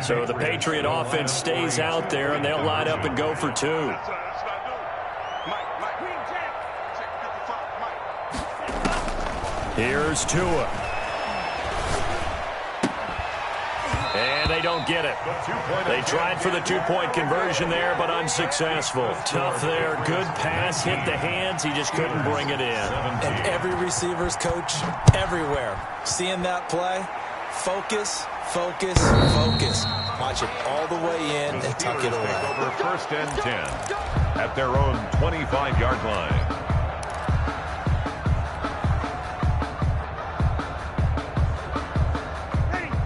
So the Patriot offense stays out there, and they'll line up and go for two. Here's Tua. And they don't get it. They tried for the two-point conversion there, but unsuccessful. Tough there. Good pass. Hit the hands. He just couldn't bring it in. And every receiver's coach everywhere. Seeing that play, focus, focus, focus. Watch it all the way in and tuck it away. Over 1st and 10 at their own 25-yard line.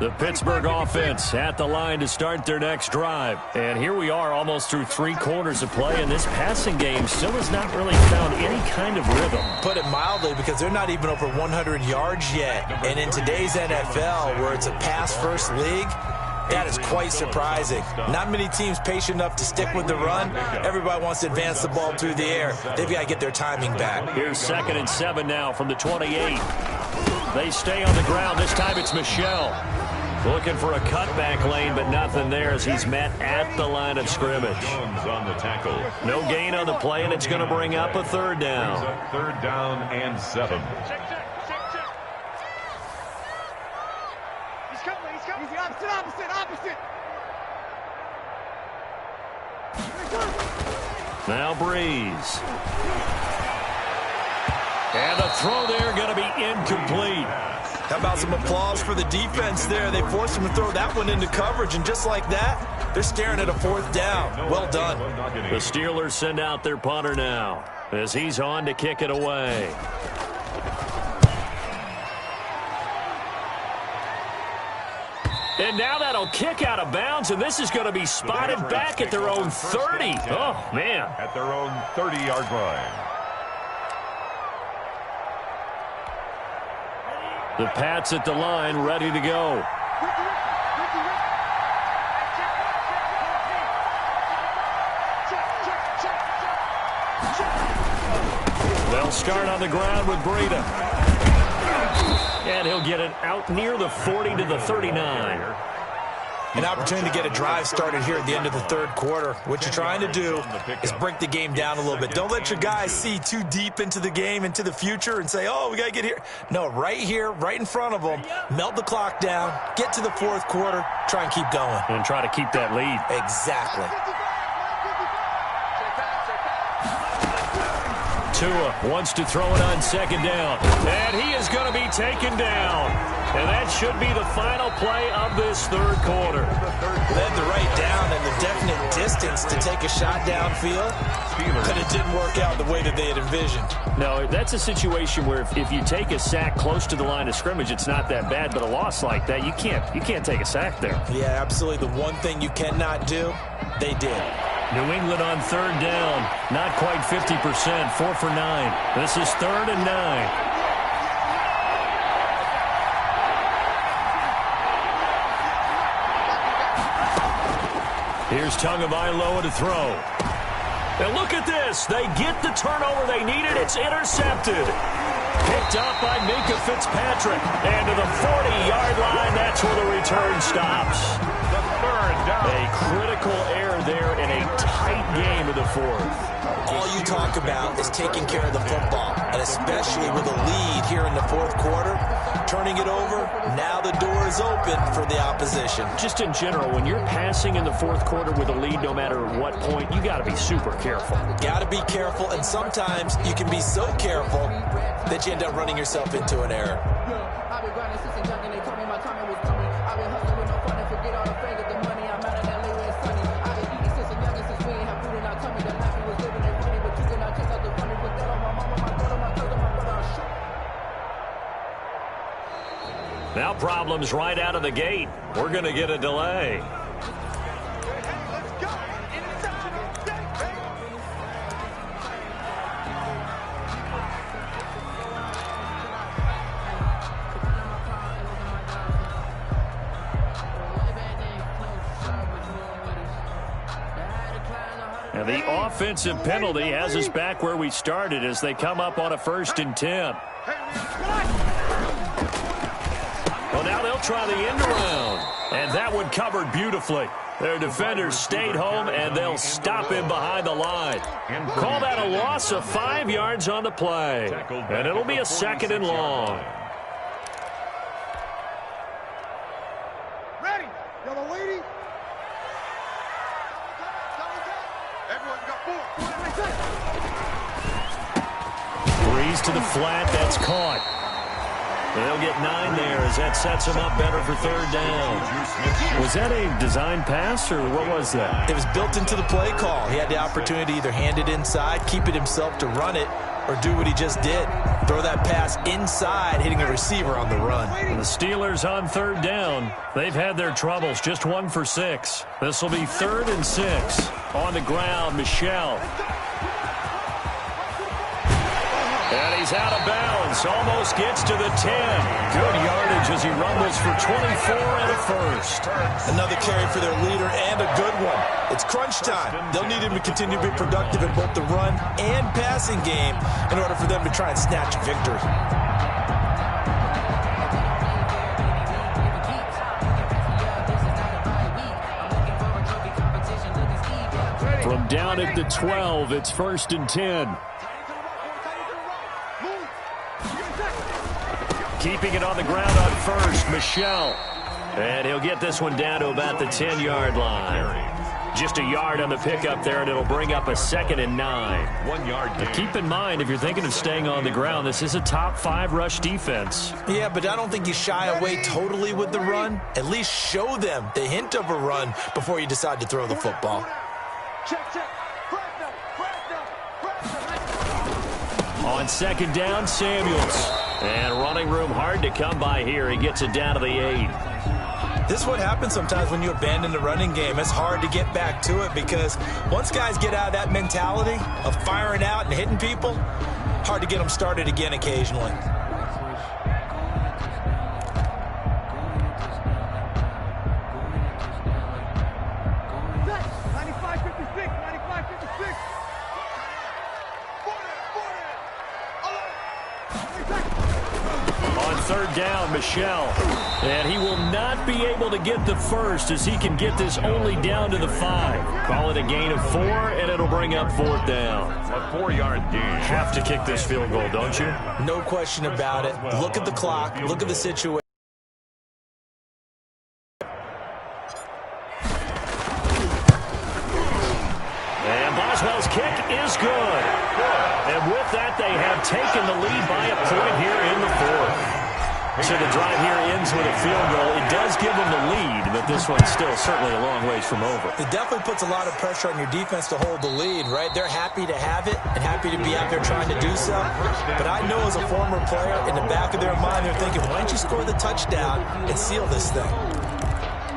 The Pittsburgh offense at the line to start their next drive. And here we are almost through 3 quarters of play, and this passing game still has not really found any kind of rhythm. Put it mildly, because they're not even over 100 yards yet. And in today's NFL, where it's a pass-first league, that is quite surprising. Not many teams patient enough to stick with the run. Everybody wants to advance the ball through the air. They've got to get their timing back. Here's 2nd and 7 now from the 28. They stay on the ground. This time it's Michel. Looking for a cutback lane, but nothing there as he's met at the line of scrimmage. On the tackle. No gain on the play, and it's going to bring up a 3rd down. 3rd down and 7. He's coming. He's the opposite. Now Breeze. And the throw there going to be incomplete. How about some applause for the defense there? They forced him to throw that one into coverage, and just like that, they're staring at a 4th down. Well done. The Steelers send out their punter now as he's on to kick it away. And now that'll kick out of bounds, and this is going to be spotted back at their own 30. Oh, man. At their own 30-yard line. The Pats at the line, ready to go. They'll start on the ground with Breida. And he'll get it out near the 40 to the 39. An opportunity to get a drive started here at the end of the 3rd quarter. What you're trying to do is break the game down a little bit. Don't let your guys see too deep into the game, into the future, and say, oh, we got to get here. No, right here, right in front of them, melt the clock down, get to the 4th quarter, try and keep going. And try to keep that lead. Exactly. Tua wants to throw it on 2nd down. And he is going to be taken down. And that should be the final play of this 3rd quarter. Led the right down and the definite distance to take a shot downfield, but it didn't work out the way that they had envisioned. No, that's a situation where if you take a sack close to the line of scrimmage, it's not that bad. But a loss like that, you can't take a sack there. Yeah, absolutely. The one thing you cannot do, they did. New England on 3rd down. Not quite 50%. 4 for 9. This is 3rd and 9. Here's Tagovailoa to throw. And look at this. They get the turnover they needed. It's intercepted. Picked up by Minkah Fitzpatrick. And to the 40-yard line, that's where the return stops. The 3rd down. A critical error there in a tight game of the 4th. All you talk about is taking care of the football, and especially with a lead here in the 4th quarter, turning it over, now the door is open for the opposition. Just in general, when you're passing in the 4th quarter with a lead, no matter what point, you got to be super careful. Got to be careful, and sometimes you can be so careful that you end up running yourself into an error. Now problems right out of the gate. We're going to get a delay. And the offensive penalty has us back where we started as they come up on a 1st and 10. Well, now they'll try the end around. And that one covered beautifully. Their defenders stayed home, and they'll stop him behind the line. Call that a loss of 5 yards on the play. And it'll be a 2nd and long. Ready. Yellow lady. Everyone's got 4. Breeze to the flat. That's caught. They'll get 9 there as that sets them up better for 3rd down. Was that a design pass, or what was that? It was built into the play call. He had the opportunity to either hand it inside, keep it himself to run it, or do what he just did. Throw that pass inside, hitting a receiver on the run. The Steelers on 3rd down. They've had their troubles, just 1 for 6. This will be 3rd and 6. On the ground, Michel. And he's out of bounds. Almost gets to the 10. Good yardage as he rumbles for 24 and a first. Another carry for their leader and a good one. It's crunch time. They'll need him to continue to be productive in both the run and passing game in order for them to try and snatch victory. From down at the 12, it's 1st and 10. Keeping it on the ground on 1st, Michel. And he'll get this one down to about the 10-yard line. Just a yard on the pickup there, and it'll bring up a 2nd and 9. 1 yard gain. Keep in mind, if you're thinking of staying on the ground, this is a top 5 rush defense. Yeah, but I don't think you shy away totally with the run. At least show them the hint of a run before you decide to throw the football. Check. On 2nd down, Samuels. And running room hard to come by here. He gets it down to the 8. This is what happens sometimes when you abandon the running game. It's hard to get back to it because once guys get out of that mentality of firing out and hitting people, hard to get them started again occasionally. On 3rd down, Michel. And he will not be able to get the first as he can get this only down to the 5. Call it a gain of 4, and it'll bring up 4th down. A 4-yard gain. Have to kick this field goal, don't you? No question about it. Look at the clock. Look at the situation. And Boswell's kick is good. And with that, they have taken the lead by a point here in the 4th. So the drive here ends with a field goal. It does give them the lead, but this one's still certainly a long ways from over. It definitely puts a lot of pressure on your defense to hold the lead, right? They're happy to have it and happy to be out there trying to do so. But I know as a former player, in the back of their mind, they're thinking, why don't you score the touchdown and seal this thing?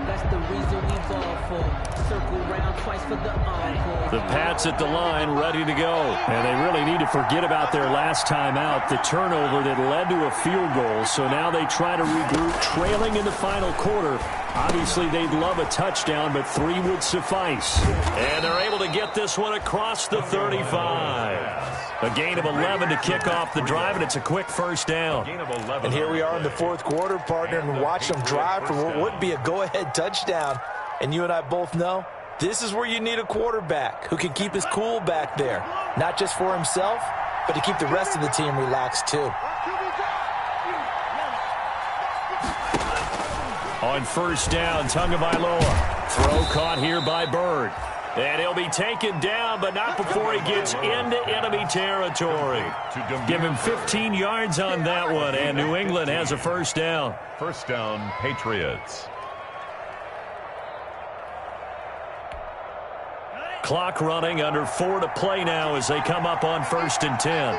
That's the reason we ball for. Circle round twice for the encore. The Pats at the line, ready to go. And they really need to forget about their last time out, the turnover that led to a field goal. So now they try to regroup, trailing in the final quarter. Obviously, they'd love a touchdown, but 3 would suffice. And they're able to get this one across the 35. A gain of 11 to kick off the drive, and it's a quick 1st down. And here we are in the 4th quarter, partner, and watch them drive for what would be a go-ahead touchdown. And you and I both know this is where you need a quarterback who can keep his cool back there, not just for himself, but to keep the rest of the team relaxed too. On 1st down, Tagovailoa. Throw caught here by Bird. And he'll be taken down, but not before he gets into enemy territory. Give him 15 yards on that one, and New England has a 1st down. 1st down, Patriots. Clock running, under 4 to play now as they come up on 1st and 10.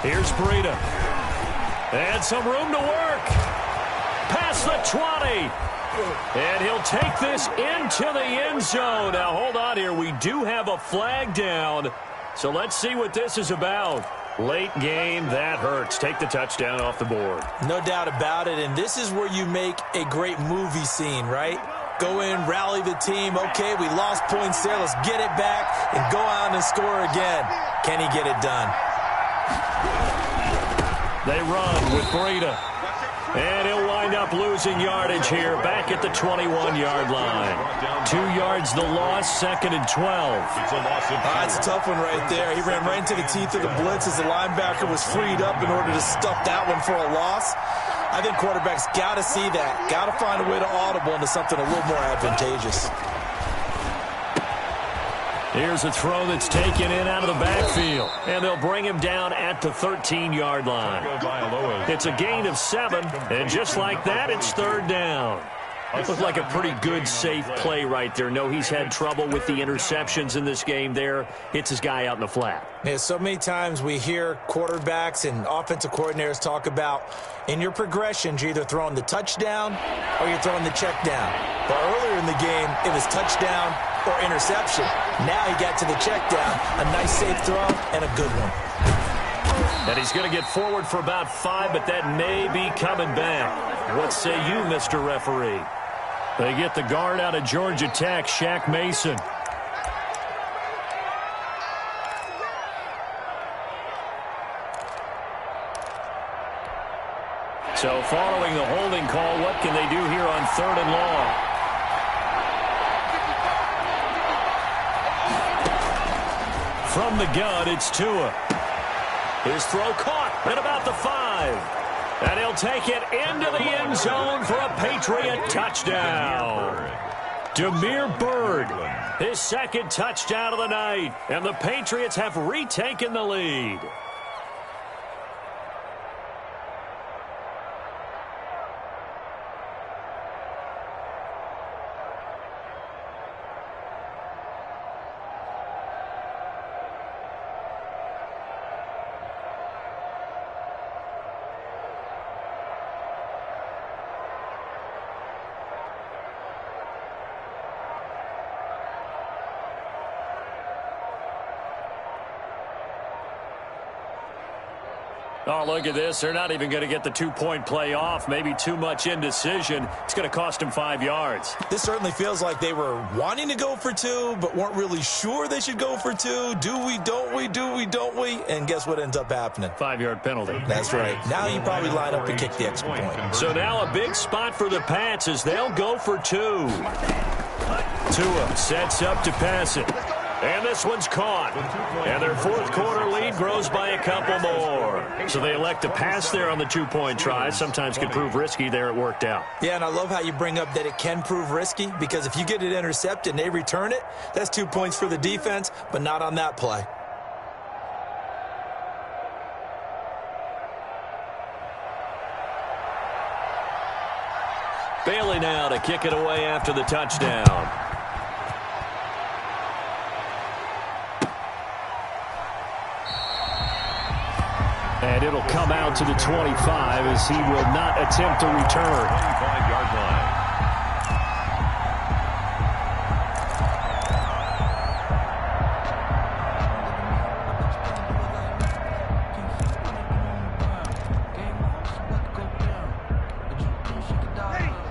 Here's Breida. And some room to work. Past the 20. And he'll take this into the end zone. Now, hold on here. We do have a flag down. So let's see what this is about. Late game, that hurts. Take the touchdown off the board. No doubt about it. And this is where you make a great movie scene, right? Go in, rally the team. Okay, we lost points there. Let's get it back and go out and score again. Can he get it done? They run with Breida. And he'll wind up losing yardage here back at the 21-yard line. 2 yards the loss, 2nd and 12. That's a tough one right there. He ran right into the teeth of the blitz as the linebacker was freed up in order to stuff that one for a loss. I think quarterbacks got to see that. Got to find a way to audible into something a little more advantageous. Here's a throw that's taken in out of the backfield. And they'll bring him down at the 13-yard line. It's a gain of 7, and just like that, it's 3rd down. It looked like a pretty good, safe play right there. No, he's had trouble with the interceptions in this game there. Hits his guy out in the flat. Yeah, so many times we hear quarterbacks and offensive coordinators talk about in your progressions, you're either throwing the touchdown or you're throwing the check down. But earlier in the game, it was touchdown or interception. Now he got to the check down. A nice, safe throw and a good one. And he's going to get forward for about 5, but that may be coming back. What say you, Mr. Referee? They get the guard out of Georgia Tech, Shaq Mason. So following the holding call, what can they do here on 3rd and long? From the gun, it's Tua. His throw caught at about the 5. And he'll take it into the end zone for a Patriot touchdown. Damiere Byrd, his 2nd touchdown of the night. And the Patriots have retaken the lead. Oh, look at this. They're not even going to get the 2-point play off. Maybe too much indecision. It's going to cost them 5 yards. This certainly feels like they were wanting to go for 2, but weren't really sure they should go for 2. Do we, don't we, do we, don't we? And guess what ends up happening? 5-yard penalty. That's right. Now you probably line up and kick the extra point. So now a big spot for the Pats as they'll go for 2. Tua sets up to pass it. And this one's caught. And their 4th quarter lead grows by a couple more. So they elect to pass there on the 2-point try. Sometimes can prove risky. There it worked out. Yeah, and I love how you bring up that it can prove risky, because if you get it intercepted and they return it, that's 2 points for the defense, but not on that play. Bailey now to kick it away after the touchdown. And it'll come out to the 25 as he will not attempt to return. 25-yard line.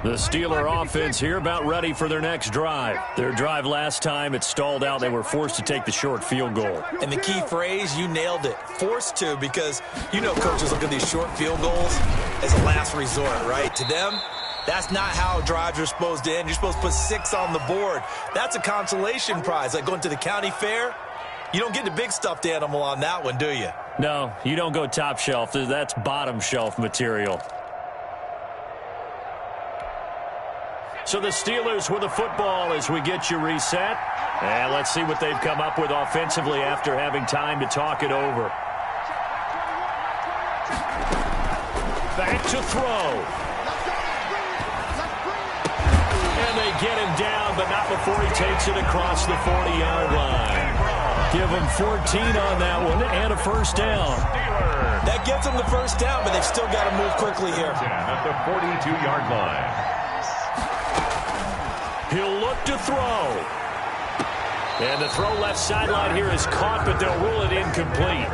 The Steeler offense here about ready for their next drive. Their drive last time, it stalled out. They were forced to take the short field goal. And the key phrase, you nailed it, forced to, because you know coaches look at these short field goals as a last resort, right? To them, that's not how drives are supposed to end. You're supposed to put 6 on the board. That's a consolation prize, like going to the county fair. You don't get the big stuffed animal on that one, do you? No, you don't go top shelf. That's bottom shelf material. So the Steelers with the football as we get you reset. And let's see what they've come up with offensively after having time to talk it over. Back to throw. And they get him down, but not before he takes it across the 40-yard line. Give him 14 on that one and a first down. That gets them the first down, but they've still got to move quickly here. At the 42-yard line. He'll look to throw. And the throw left sideline here is caught, but they'll rule it incomplete.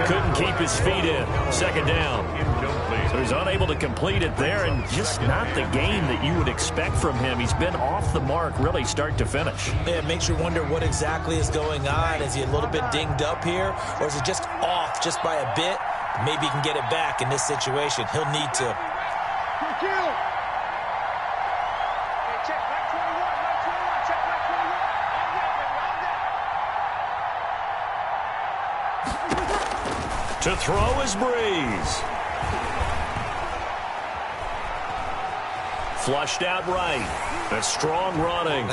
Couldn't keep his feet in. Second down. So he's unable to complete it there, and just not the game that you would expect from him. He's been off the mark really start to finish. Yeah, it makes you wonder what exactly is going on. Is he a little bit dinged up here, or is it just off just by a bit? Maybe he can get it back in this situation. He'll need to. Kill. Check back 21, back 21, check back 21. To throw is Breeze. Flushed out right. A strong running.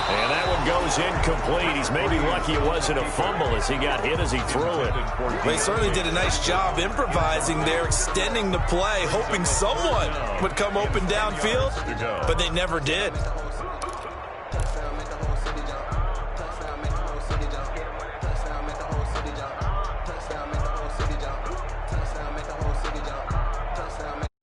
And that one goes incomplete. He's maybe lucky it wasn't a fumble as he got hit as he threw it. They certainly did a nice job improvising there, extending the play, hoping someone would come open downfield, but they never did.